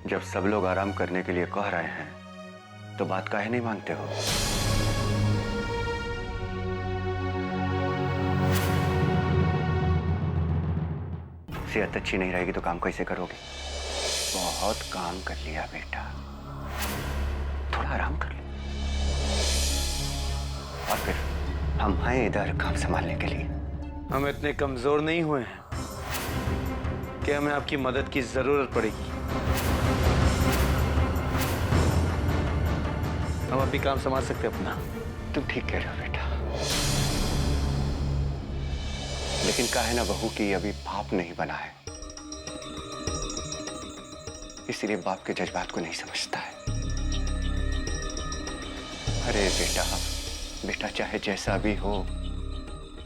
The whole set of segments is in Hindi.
जब सब लोग आराम करने के लिए कह रहे हैं तो बात काहे नहीं मानते हो? सेहत अच्छी नहीं रहेगी तो काम कैसे करोगे? बहुत काम कर लिया बेटा, थोड़ा आराम कर लो। और फिर हम हैं इधर काम संभालने के लिए। हम इतने कमजोर नहीं हुए हैं कि हमें आपकी मदद की जरूरत पड़ेगी। हम अभी काम संभाल सकते हैं अपना। तुम ठीक कह रहे हो बेटा, लेकिन काहे ना बहू की अभी बाप नहीं बना है, इसीलिए बाप के जज्बात को नहीं समझता है। अरे बेटा, बेटा चाहे जैसा भी हो,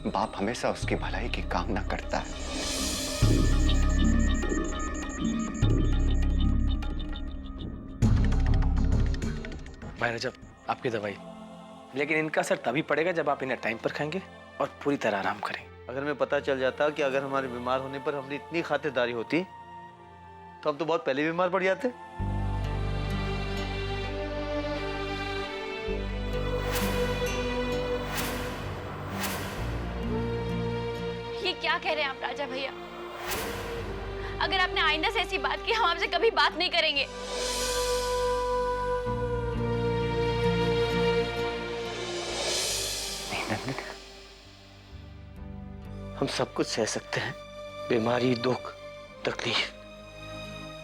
बाप हमेशा उसकी भलाई की कामना करता है। भाई रजब, आपकी दवाई, लेकिन इनका असर तभी पड़ेगा जब आप इन्हें टाइम पर खाएंगे और पूरी तरह आराम करें। अगर हमें पता चल जाता कि अगर हमारे बीमार होने पर हमारी इतनी खातिरदारी होती तो हम तो बहुत पहले बीमार पड़ जाते। ये क्या कह रहे हैं आप राजा भैया? अगर आपने आइंदा से ऐसी बात की, हम आपसे कभी बात नहीं करेंगे। हम सब कुछ सह सकते हैं, बीमारी, दुख, तकलीफ,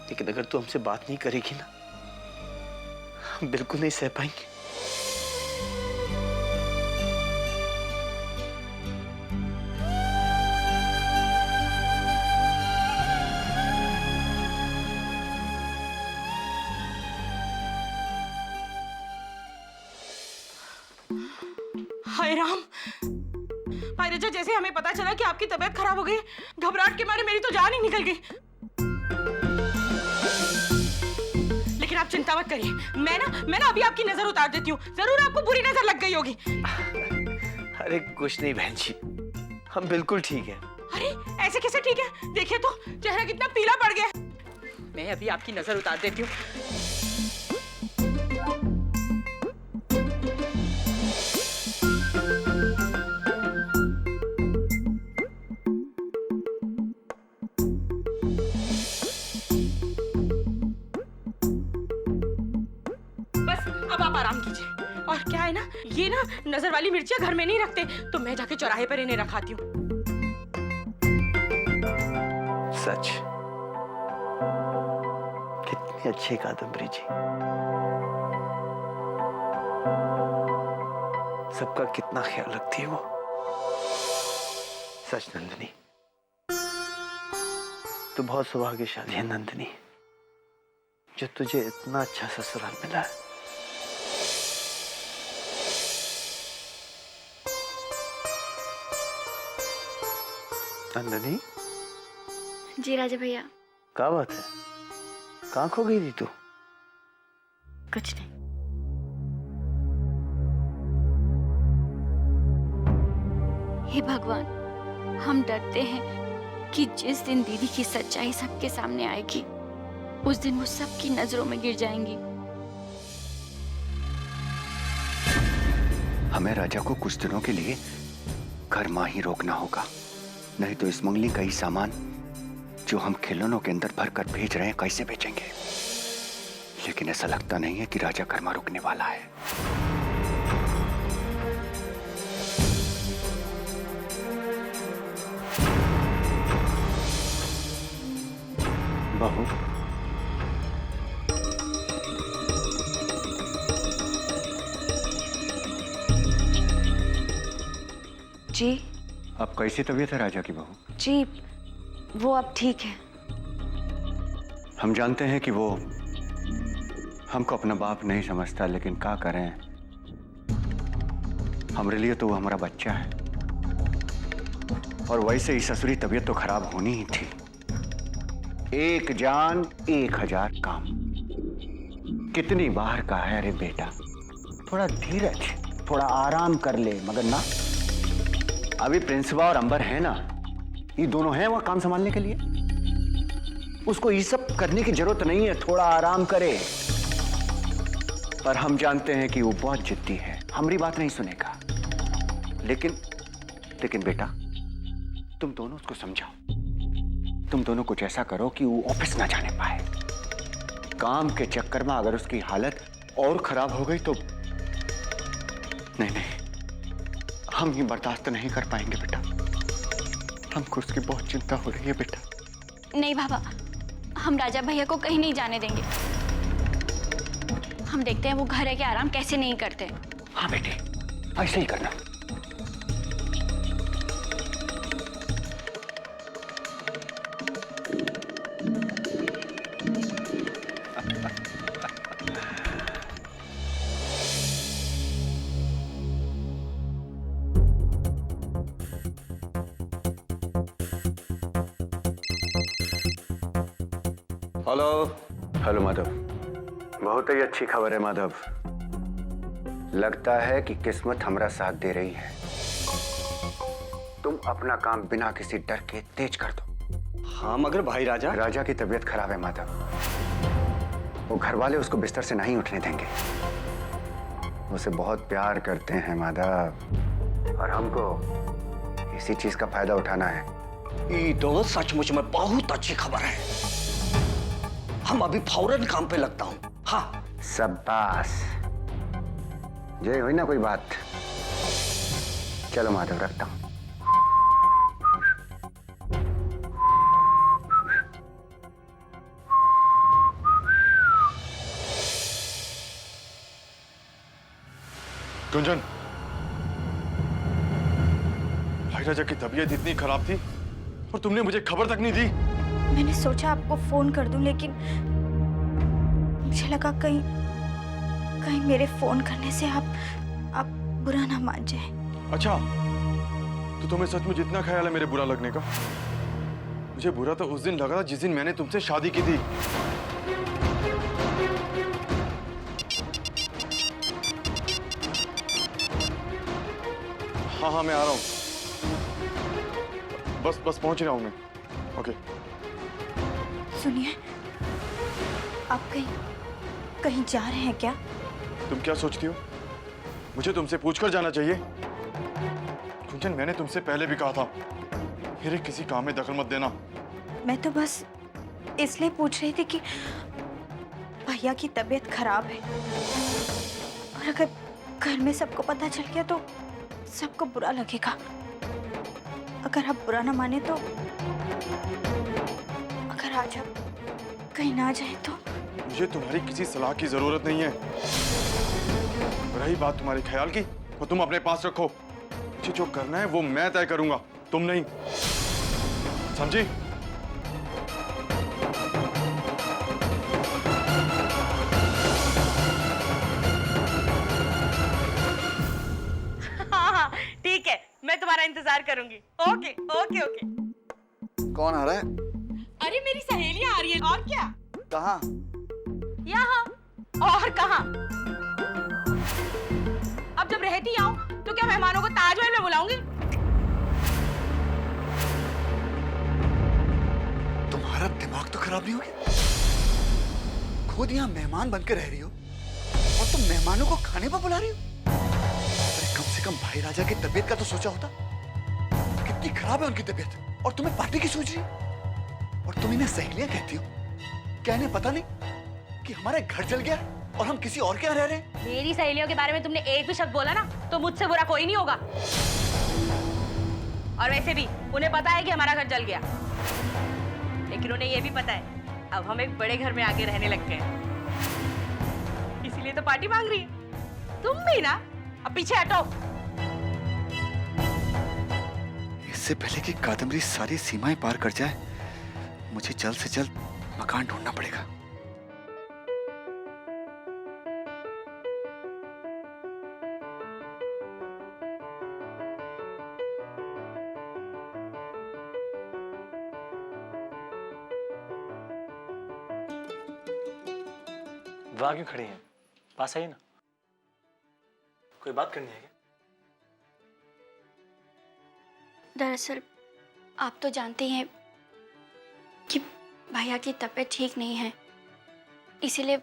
लेकिन अगर तू हमसे बात नहीं करेगी ना, हम बिल्कुल नहीं सह पाएंगे। हाय राम, भाई रजा, जैसे हमें पता चला कि आपकी तबीयत खराब हो गई, घबराहट के मारे मेरी तो जान ही निकल गई। लेकिन आप चिंता मत करिए, मैं ना अभी आपकी नजर उतार देती हूँ। जरूर आपको बुरी नजर लग गई होगी। अरे कुछ नहीं बहन जी, हम बिल्कुल ठीक है। अरे ऐसे कैसे ठीक है? देखिए तो चेहरा कितना पीला पड़ गया। मैं अभी आपकी नजर उतार देती हूँ। अब आप आराम कीजिए। और क्या है ना, ये ना नजर वाली मिर्चियां घर में नहीं रखते, तो मैं जाके चौराहे पर इन्हें रखाती हूँ। सच, कितनी अच्छी कादम्बरी जी, सबका कितना ख्याल रखती है वो। सच नंदिनी, तू बहुत सौभाग्यशाली है नंदिनी, जो तुझे इतना अच्छा ससुराल मिला है। नंदिनी जी राजा भैया। क्या बात है, कहाँ खो गई थी तू? कुछ नहीं। हे भगवान, हम डरते हैं कि जिस दिन दीदी की सच्चाई सबके सामने आएगी, उस दिन वो सबकी नजरों में गिर जाएंगी। हमें राजा को कुछ दिनों के लिए घर मां ही रोकना होगा, नहीं तो इस मंगली का ही सामान जो हम खिलौनों के अंदर भर कर भेज रहे हैं कैसे बेचेंगे? लेकिन ऐसा लगता नहीं है कि राजा घर मां रुकने वाला है। बहू, जी। अब कैसी तबीयत है राजा की बहू? जी, वो अब ठीक है। हम जानते हैं कि वो हमको अपना बाप नहीं समझता, लेकिन क्या करें, हमारे लिए तो वो हमारा बच्चा है। और वैसे ही ससुरी तबीयत तो खराब होनी ही थी। एक जान 1000 काम, कितनी बार कहा है अरे बेटा थोड़ा धीरज, थोड़ा आराम कर ले, मगर ना, अभी प्रिंसिपा और अंबर है ना, ये दोनों हैं वहां काम संभालने के लिए। उसको ये सब करने की जरूरत नहीं है, थोड़ा आराम करे। पर हम जानते हैं कि वो बहुत जिद्दी है, हमारी बात नहीं सुनेगा। लेकिन बेटा, तुम दोनों उसको समझाओ। तुम दोनों कुछ ऐसा करो कि वो ऑफिस ना जाने पाए। काम के चक्कर में अगर उसकी हालत और खराब हो गई तो नहीं, हम ये बर्दाश्त नहीं कर पाएंगे बेटा। हमको उसकी बहुत चिंता हो रही है बेटा। नहीं बाबा, हम राजा भैया को कहीं नहीं जाने देंगे। हम देखते हैं वो घर है के आराम कैसे नहीं करते। हाँ बेटे, ऐसे ही करना। हेलो। हेलो माधव, बहुत ही अच्छी खबर है माधव। लगता है कि किस्मत हमारा साथ दे रही है। तुम अपना काम बिना किसी डर के तेज कर दो। हाँ मगर भाई राजा। राजा की तबीयत खराब है माधव, वो घर वाले उसको बिस्तर से नहीं उठने देंगे। उसे बहुत प्यार करते हैं माधव, और हमको इसी चीज का फायदा उठाना है। ये तो सचमुच में बहुत अच्छी खबर है। हम अभी फौरन काम पे लगता हूँ। हाँ शाबाश, ये हुई ना कोई बात। चलो माधव, रखता हूं। गुंजन, भाई राजा की तबीयत इतनी खराब थी और तुमने मुझे खबर तक नहीं दी। मैंने सोचा आपको फोन कर दूं, लेकिन मुझे लगा कहीं मेरे फोन करने से आप बुरा ना मान जाए। अच्छा, तो तुम्हें सच में जितना ख्याल है मेरे बुरा लगने का? मुझे बुरा तो उस दिन लगा था जिस दिन मैंने तुमसे शादी की थी। हाँ, मैं आ रहा हूँ। बस पहुंच रहा हूँ मैं। ओके। सुनिए, आप कहीं जा रहे हैं क्या? तुम क्या सोचती हो? मुझे तुमसे पूछकर जाना चाहिए? कुंचन, मैंने तुमसे पहले भी कहा था, मेरे किसी काम में दखल मत देना। मैं तो बस इसलिए पूछ रही थी कि भैया की तबीयत खराब है, और अगर घर में सबको पता चल गया तो सबको बुरा लगेगा। अगर आप बुरा ना माने तो, अगर आज आप कहीं ना जाए तो। मुझे तुम्हारी किसी सलाह की जरूरत नहीं है। रही बात तुम्हारे ख्याल की, तो तुम अपने पास रखो। मुझे जो करना है वो मैं तय करूंगा, तुम नहीं। समझी? हाँ, ठीक है, मैं तुम्हारा इंतजार करूंगी। Okay okay okay. कौन आ रहा है? अरे मेरी सहेलियां आ रही है, और क्या? कहाँ? यहाँ। और कहाँ? अब जब रहती आऊं तो क्या मेहमानों को ताजमहल में बुलाऊंगी? तुम्हारा दिमाग तो खराब नहीं हो गया? खुद यहाँ मेहमान बनकर रह रही हो और तुम मेहमानों को खाने पर बुला रही हो? अरे कम से कम भाई राजा की तबीयत का तो सोचा होता। कितनी खराब है उनकी तबीयत, और तुम्हें पार्टी की सोच रही हो? और तुम इन्हें सहेलियां कहती हो? क्या इन्हें पता नहीं कि हमारा घर जल गया और हम किसी और के यहाँ रह रहे हैं? मेरी सहेलियों के बारे में तुमने एक भी शब्द बोला ना तो मुझसे बुरा कोई नहीं होगा। और वैसे भी उन्हें पता है कि हमारा घर जल गया, लेकिन उन्हें यह भी पता है अब हम एक बड़े घर में आके रहने लग गए, इसीलिए तो पार्टी मांग रही है। तुम भी ना, अब पीछे हटो। इससे पहले कि कादम्बरी सारी सीमाएं पार कर जाए, मुझे जल्द से जल्द मकान ढूंढना पड़ेगा। वहां क्यों खड़ी हैं? पास आइए ना। कोई बात करनी है क्या? दरअसल आप तो जानते हैं कि भैया की तबीयत ठीक नहीं है, इसीलिए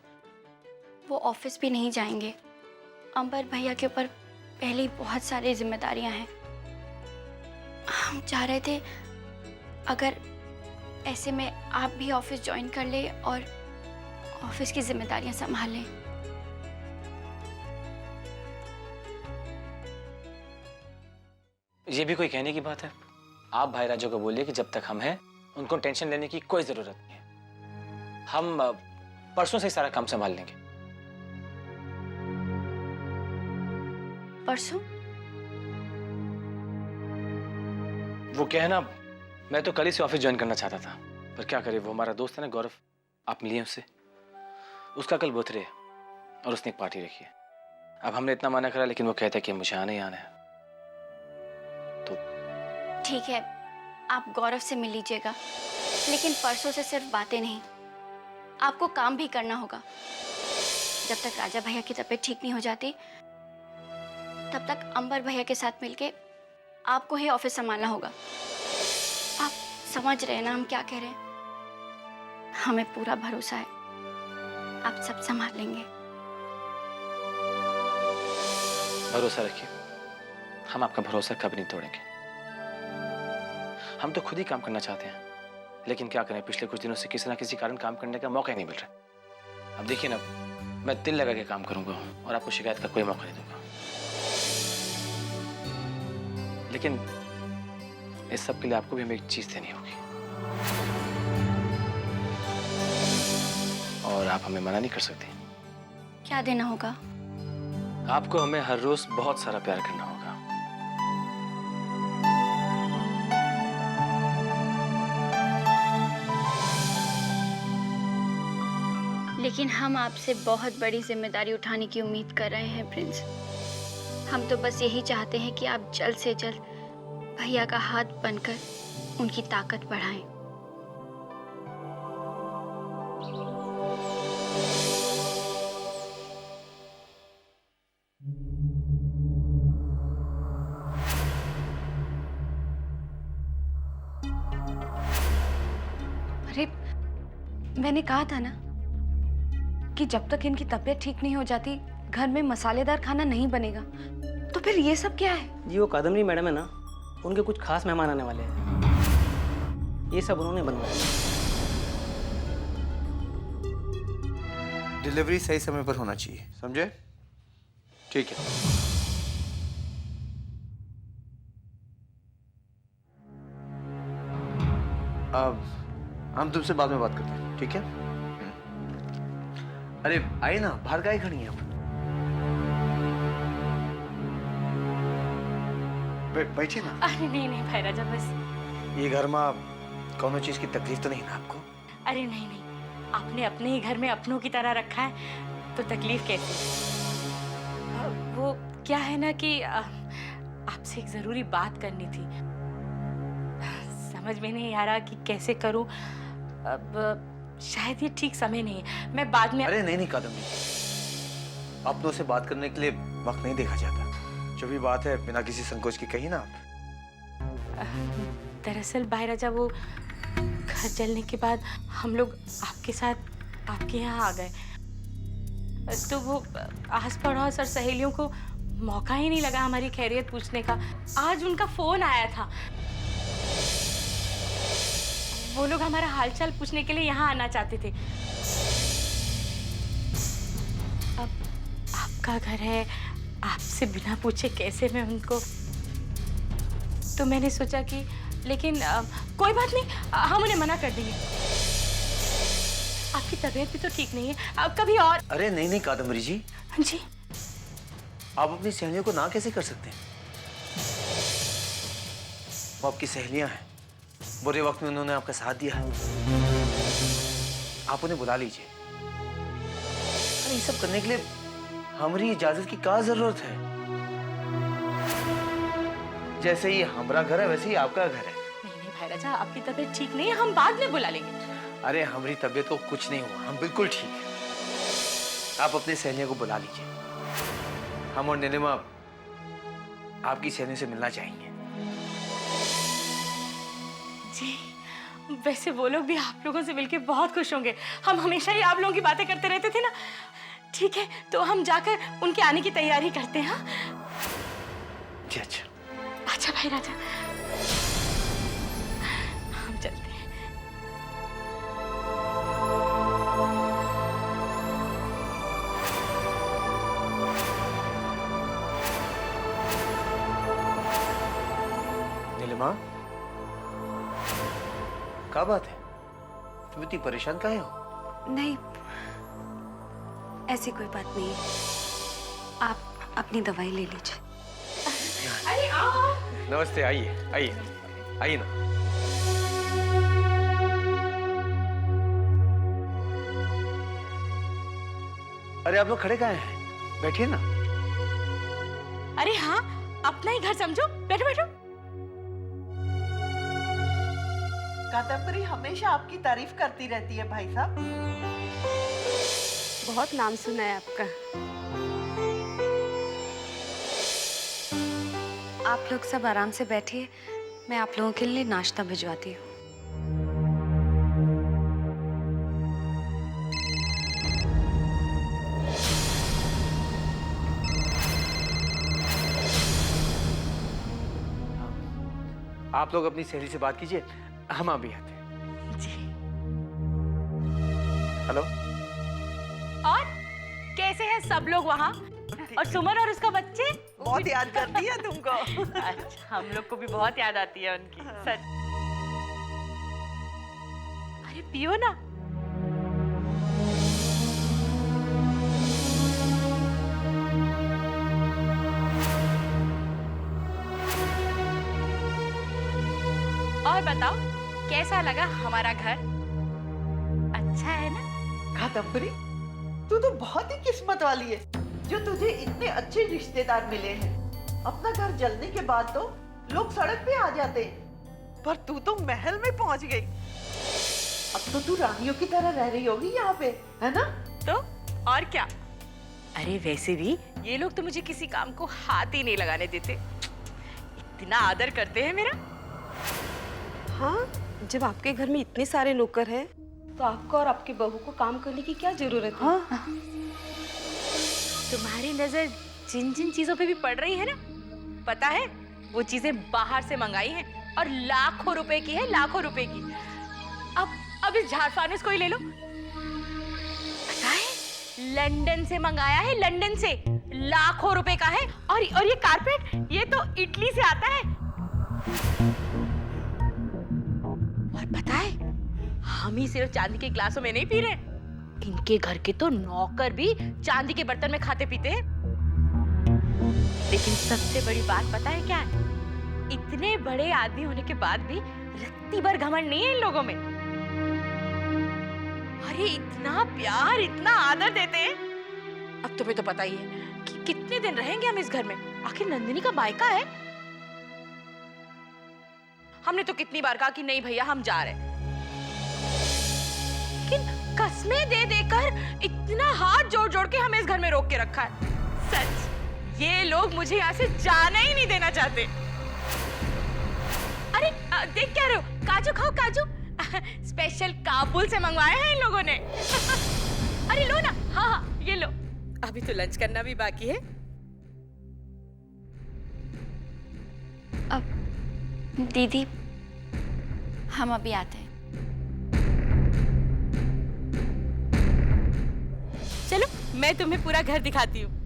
वो ऑफिस भी नहीं जाएंगे। अंबर भैया के ऊपर पहले ही बहुत सारी जिम्मेदारियां हैं। हम चाह रहे थे अगर ऐसे में आप भी ऑफिस ज्वाइन कर ले और ऑफिस की जिम्मेदारियां संभाल लें। ये भी कोई कहने की बात है? आप भाई राजू को बोलिए कि जब तक हम हैं उनको टेंशन लेने की कोई जरूरत नहीं है। हम परसों से ही सारा काम संभाल लेंगे। परसों? वो क्या है ना, मैं तो कल ही से ऑफिस ज्वाइन करना चाहता था, पर क्या करे, वो हमारा दोस्त है ना गौरव, आप मिलिए उससे। उसका कल बर्थडे है और उसने एक पार्टी रखी है। अब हमने इतना मना करा, लेकिन वो कहता है कि मुझे आना ही आना है। ठीक है, आप गौरव से मिल लीजिएगा, लेकिन परसों से सिर्फ बातें नहीं, आपको काम भी करना होगा। जब तक राजा भैया की तबीयत ठीक नहीं हो जाती, तब तक अंबर भैया के साथ मिलके आपको ही ऑफिस संभालना होगा। आप समझ रहे हैं ना हम क्या कह रहे हैं? हमें पूरा भरोसा है, आप सब संभाल लेंगे। भरोसा रखिए, हम आपका भरोसा कभी नहीं तोड़ेंगे। हम तो खुद ही काम करना चाहते हैं, लेकिन क्या करें, पिछले कुछ दिनों से किसी ना किसी कारण काम करने का मौका ही नहीं मिल रहा। अब देखिए ना, मैं दिल लगा के काम करूंगा और आपको शिकायत का कोई मौका नहीं दूंगा। लेकिन इस सब के लिए आपको भी हमें एक चीज देनी होगी, और आप हमें मना नहीं कर सकते। क्या देना होगा? आपको हमें हर रोज बहुत सारा प्यार करना होगा। लेकिन हम आपसे बहुत बड़ी जिम्मेदारी उठाने की उम्मीद कर रहे हैं प्रिंस। हम तो बस यही चाहते हैं कि आप जल्द से जल्द भैया का हाथ बनकर उनकी ताकत बढ़ाएं। अरे मैंने कहा था ना कि जब तक इनकी तबीयत ठीक नहीं हो जाती घर में मसालेदार खाना नहीं बनेगा। तो फिर ये सब क्या है? जी वो कादम्बरी मैडम है ना, उनके कुछ खास मेहमान आने वाले हैं, ये सब उन्होंने बनवाया। डिलीवरी सही समय पर होना चाहिए, समझे? ठीक है। अब हम तुमसे बाद में बात करते हैं, ठीक है? अरे आइए ना, बाहर काहे खड़ी हैं आप? बैठिए ना। अरे नहीं नहीं भाई राजा, बस। ये घर में कौनो चीज की तकलीफ तो नहीं ना आपको? अरे नहीं नहीं, आपने अपने ही घर में अपनों की तरह रखा है, तो तकलीफ कैसी? वो क्या है ना कि आपसे एक जरूरी बात करनी थी। समझ में नहीं आ रहा कि कैसे करूं। अब शायद ये ठीक समय नहीं है, मैं बाद में। अरे नहीं नहीं कादम्बरी, अपनों से बात करने के लिए वक्त नहीं देखा जाता। जो भी बात है बिना किसी संकोच की कही ना आप। दरअसल भाई राजा, वो घर जलने के बाद हम लोग आपके साथ आपके यहाँ आ गए, तो वो आस पड़ोस और सहेलियों को मौका ही नहीं लगा हमारी खैरियत पूछने का। आज उनका फोन आया था, वो लोग हमारा हालचाल पूछने के लिए यहाँ आना चाहते थे। अब आपका घर है, आपसे बिना पूछे कैसे मैं उनको, तो मैंने सोचा कि, लेकिन कोई बात नहीं, हम उन्हें मना कर देंगे। आपकी तबीयत भी तो ठीक नहीं है, अब कभी और। अरे नहीं नहीं कादम्बरी जी, जी आप अपनी सहेलियों को ना कैसे कर सकते हैं? वो आपकी सहेलियां हैं, बुरे वक्त में उन्होंने आपका साथ दिया है। आप उन्हें बुला लीजिए। अरे ये सब करने के लिए हमारी इजाजत की क्या जरूरत है? जैसे ये हमारा घर है वैसे ही आपका घर है। नहीं नहीं भाई राजा, आपकी तबीयत ठीक नहीं है, हम बाद में बुला लेंगे। अरे हमारी तबीयत को कुछ नहीं हुआ, हम बिल्कुल ठीक है। आप अपनी सहेलियों को बुला लीजिए। हम और नीलिमा आपकी सहेलियों से मिलना चाहेंगे। जी वैसे वो लोग भी आप लोगों से मिलके बहुत खुश होंगे। हम हमेशा ही आप लोगों की बातें करते रहते थे ना। ठीक है, तो हम जाकर उनके आने की तैयारी करते हैं। हाँ? जी अच्छा। अच्छा भाई राजा, हम चलते हैं। नीलिमा, क्या बात है? तुम इतनी परेशान काहे हो? नहीं, ऐसी कोई बात नहीं है। आप अपनी दवाई ले लीजिए। अरे आओ। नमस्ते, आइए आइए आइए ना। अरे आप लोग खड़े काहे हैं? बैठिए ना। अरे हाँ, अपना ही घर समझो। बैठो बैठो। कादम्बरी हमेशा आपकी तारीफ करती रहती है भाई साहब। बहुत नाम सुना है आपका। आप लोग सब आराम से बैठिए, मैं आप लोगों के लिए नाश्ता भिजवाती हूँ। आप लोग अपनी सहेली से बात कीजिए, हम अभी आते हैं। जी। हेलो। और कैसे हैं सब लोग वहाँ? और सुमन और उसका बच्चे? बहुत याद करती है तुमको। अच्छा, हम लोग को भी बहुत याद आती है उनकी। सच। अरे पियो ना। और बताओ, कैसा लगा हमारा घर? अच्छा है ना? कादम्बरी, तू तो बहुत ही किस्मत वाली है जो तुझे इतने अच्छे रिश्तेदार मिले हैं। अपना घर जलने के बाद तो लोग सड़क पे आ जाते, पर तू तो महल में पहुंच गई। अब तो तू रानियों की तरह रह रही होगी यहाँ पे, है ना? तो और क्या? अरे वैसे भी ये लोग तो मुझे किसी काम को हाथ ही नहीं लगाने देते। इतना आदर करते हैं मेरा। हाँ, जब आपके घर में इतने सारे नौकर हैं, तो आपको और आपकी बहू को काम करने की क्या जरूरत है? हाँ। तुम्हारी नजर जिन जिन चीजों पे भी पड़ रही है ना, पता है वो चीजें बाहर से मंगाई हैं और लाखों रुपए की है, लाखों रुपए की। अब इस झाड़ फानुस को ही ले लो। पता है लंदन से मंगाया है, लंदन से लाखों रुपए का है। और ये कारपेट, ये तो इटली से आता है। और पता है हम ही सिर्फ चांदी के ग्लासों में नहीं पी रहे, इनके घर के तो नौकर भी चांदी के बर्तन में खाते पीते हैं। लेकिन सबसे बड़ी बात पता है क्या है? इतने बड़े आदमी होने के बाद भी रत्ती भर घमंड नहीं है इन लोगों में। अरे इतना प्यार, इतना आदर देते हैं। अब तुम्हें तो पता ही है कि कितने दिन रहेंगे हम इस घर में। आखिर नंदिनी का मायका है। हमने तो कितनी बार कहा कि नहीं भैया हम जा रहे हैं, लेकिन कस्में दे देकर इतना हाथ जोड़ जोड़ के हमें इस घर में रोक के रखा है। सच, ये लोग मुझे यहाँ से जाना ही नहीं देना चाहते। अरे देख क्या रहे हो? काजू खाओ, काजू। स्पेशल काबुल से मंगवाए हैं इन लोगों ने। अरे लो ना। हाँ हाँ, ये लो। अभी तो लंच करना भी बाकी है। अब दीदी, हम अभी आते हैं। चलो मैं तुम्हें पूरा घर दिखाती हूँ।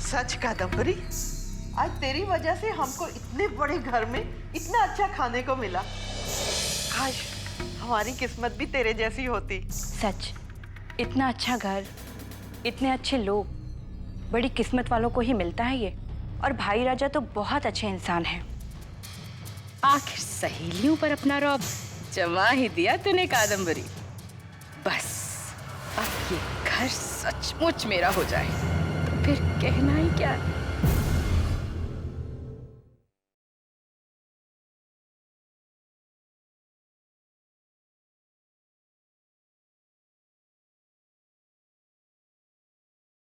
सच कादम्बरी, आज तेरी वजह से हमको इतने बड़े घर में इतना अच्छा खाने को मिला। काश हमारी किस्मत भी तेरे जैसी होती। सच, इतना अच्छा घर, इतने अच्छे लोग, बड़ी किस्मत वालों को ही मिलता है ये। और भाई राजा तो बहुत अच्छे इंसान हैं। आखिर सहेलियों पर अपना रौब जमा ही दिया तूने कादम्बरी। बस अब ये घर सचमुच मेरा हो जाए तो फिर कहना ही क्या।